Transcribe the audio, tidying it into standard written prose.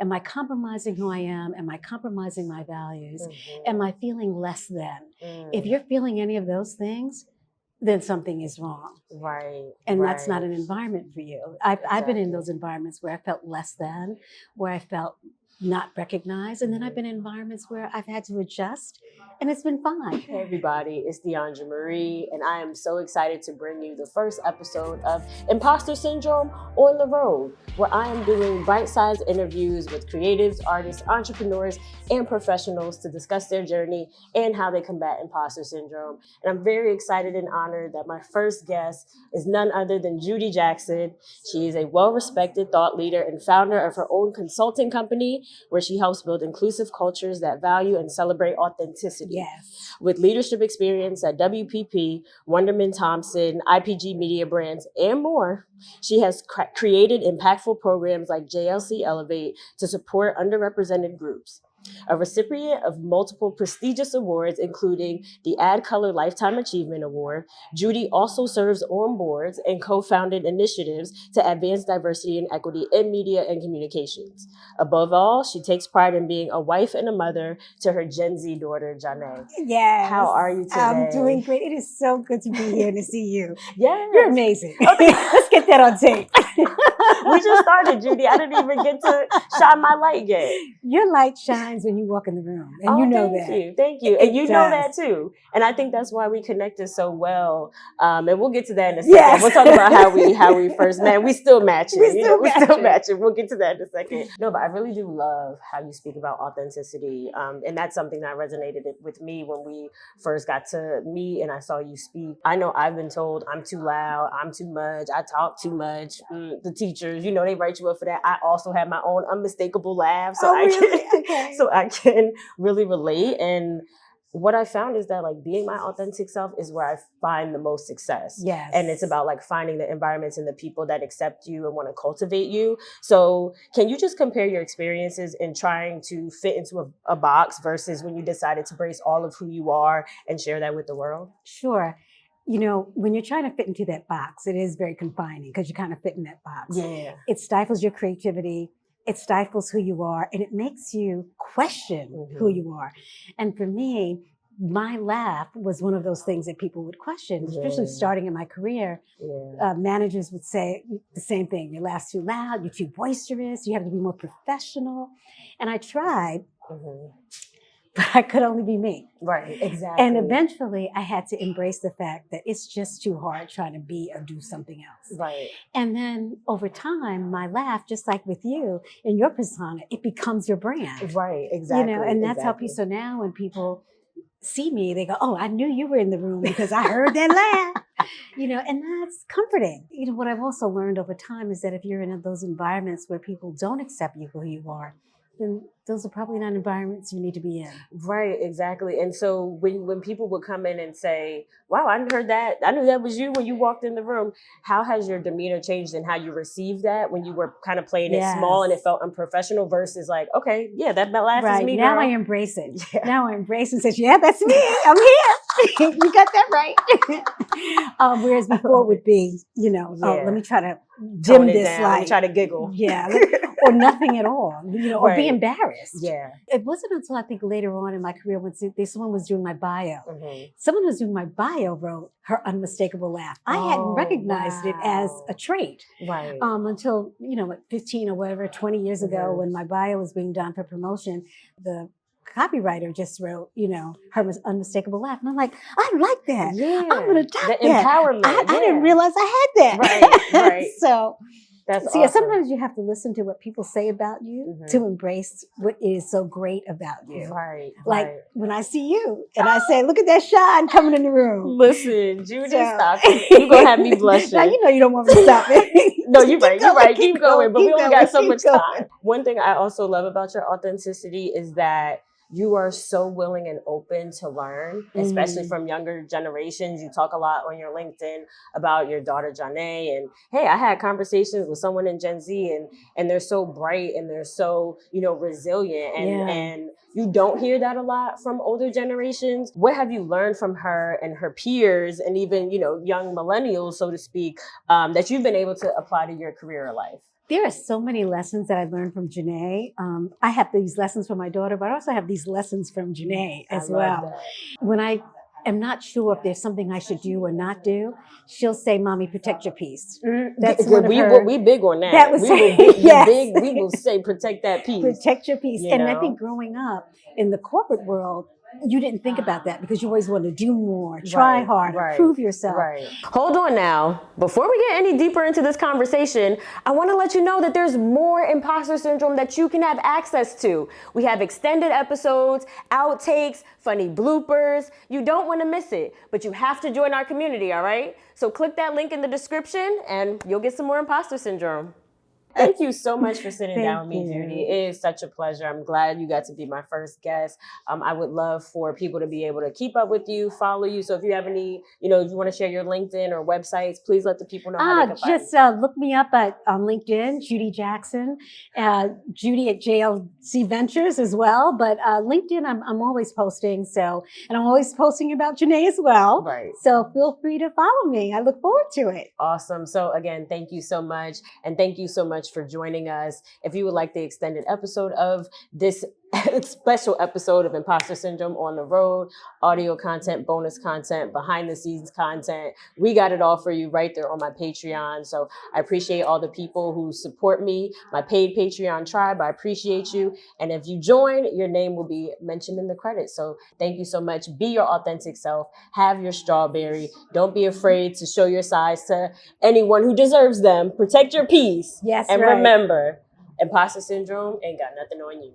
Am I compromising who I am? Am I compromising my values? Am I feeling less than? If you're feeling any of those things, then something is wrong. Right. And that's not an environment for you. I've been in those environments where I felt less than, where I felt not recognized. And then I've been in environments where I've had to adjust, and it's been fine. Hey everybody, it's Deandra Marie, and I am so excited to bring you the first episode of Imposter Syndrome on the Road, where I am doing bite-sized interviews with creatives, artists, entrepreneurs, and professionals to discuss their journey and how they combat imposter syndrome. And I'm very excited and honored that my first guest is none other than Judy Jackson. She is a well-respected thought leader and founder of her own consulting company, where she helps build inclusive cultures that value and celebrate authenticity. Yes. With leadership experience at WPP, Wunderman Thompson, IPG Media Brands, and more, she has created impactful programs like JLC Elevate to support underrepresented groups. A recipient of multiple prestigious awards, including the Ad Color Lifetime Achievement Award, Judy also serves on boards and co-founded initiatives to advance diversity and equity in media and communications. Above all, she takes pride in being a wife and a mother to her Gen Z daughter, Janae. Yes. How are you today? I'm doing great. It is so good to be here and to see you. Yes. You're amazing. Okay, let's get that on tape. We just started, Judy. I didn't even get to shine my light yet. Your light shines when you walk in the room, and you know that. Thank you. And you know that too. And I think that's why we connected so well. And we'll get to that in a second. Yes. We'll talk about how we first met. We still matching. We're still matching. We'll get to that in a second. No, but I really do love how you speak about authenticity. And that's something that resonated with me when we first got to meet and I saw you speak. I know I've been told I'm too loud, I'm too much, I talk too much. The teachers, they write you up for that. I also have my own unmistakable laugh. So I can really relate. And what I found is that being my authentic self is where I find the most success. Yes. And it's about finding the environments and the people that accept you and want to cultivate you. So can you just compare your experiences in trying to fit into a box versus when you decided to embrace all of who you are and share that with the world? Sure. When you're trying to fit into that box, it is very confining because you kind of fit in that box. Yeah. It stifles your creativity. It stifles who you are, and it makes you question who you are. And for me, my laugh was one of those things that people would question, especially starting in my career. Managers would say the same thing. Your laugh's too loud. You're too boisterous. You have to be more professional. And I tried. But I could only be me. Right, exactly. And eventually I had to embrace the fact that it's just too hard trying to be or do something else. Right. And then over time, my laugh, just like with you and your persona, it becomes your brand. Right, exactly. And that's how people, so now when people see me, they go, oh, I knew you were in the room because I heard that laugh. And that's comforting. What I've also learned over time is that if you're in those environments where people don't accept you for who you are, then those are probably not environments you need to be in. Right, exactly. And so when people would come in and say, wow, I heard that. I knew that was you when you walked in the room. How has your demeanor changed and how you received that when you were kind of playing it small and it felt unprofessional versus okay, yeah, that laugh is me, now girl. I embrace it. Yeah. Now I embrace it and say, yeah, that's me. I'm here. You got that right. Whereas before would be, oh, let me try to dim this down. light. Let me try to giggle. Yeah. Or nothing at all, or be embarrassed. Yeah. It wasn't until I think later on in my career when someone was doing my bio. Someone who was doing my bio wrote her unmistakable laugh. I hadn't recognized it as a trait. Right. Until, 15 or whatever, 20 years ago when my bio was being done for promotion, the copywriter just wrote, her unmistakable laugh. And I'm like, I like that. Yeah. I'm going to adopt that. Empowerment. I didn't realize I had that. Right. So that's awesome. Yeah, sometimes you have to listen to what people say about you to embrace what is so great about you. Right. When I see you and I say, look at that shine coming in the room. Listen, Judy, stop it. You're going to have me blushing. Now, you don't want me to stop it. No, you're right. Keep going. But we only got so much going. time. One thing I also love about your authenticity is that you are so willing and open to learn, especially from younger generations. You talk a lot on your LinkedIn about your daughter, Janae. And hey, I had conversations with someone in Gen Z and they're so bright and they're so, resilient. And you don't hear that a lot from older generations. What have you learned from her and her peers and even, young millennials, so to speak, that you've been able to apply to your career or life? There are so many lessons that I learned from Janae. I have these lessons from my daughter, but I also have these lessons from Janae as well. When I am not sure if there's something I should do or not do, she'll say, "Mommy, protect your peace." That's one of her. We big on that. That was we will be yes. big. We will say protect that peace. Protect your peace. You And I know? think growing up in the corporate world, you didn't think about that because you always want to do more, try harder, prove yourself. Right. Hold on now. Before we get any deeper into this conversation, I want to let you know that there's more imposter syndrome that you can have access to. We have extended episodes, outtakes, funny bloopers. You don't want to miss it, but you have to join our community, all right? So click that link in the description and you'll get some more imposter syndrome. Thank you so much for sitting down with me, Judy. It is such a pleasure. I'm glad you got to be my first guest. I would love for people to be able to keep up with you, follow you. So if you have any, if you want to share your LinkedIn or websites, please let the people know how they can find you. Look me up on LinkedIn, Judy Jackson, Judy at JLC Ventures as well. But LinkedIn, I'm always posting. And I'm always posting about Janae as well. Right. So feel free to follow me. I look forward to it. Awesome. So again, thank you so much. And thank you so much for joining us. If you would like the extended episode of this special episode of Imposter Syndrome on the road, audio content, bonus content, behind the scenes content, we got it all for you right there on my Patreon. So I appreciate all the people who support me, my paid Patreon tribe. I appreciate you. And if you join, your name will be mentioned in the credits. So thank you so much. Be your authentic self. Have your strawberry. Don't be afraid to show your size to anyone who deserves them. Protect your peace. Yes, and right. remember, imposter syndrome ain't got nothing on you.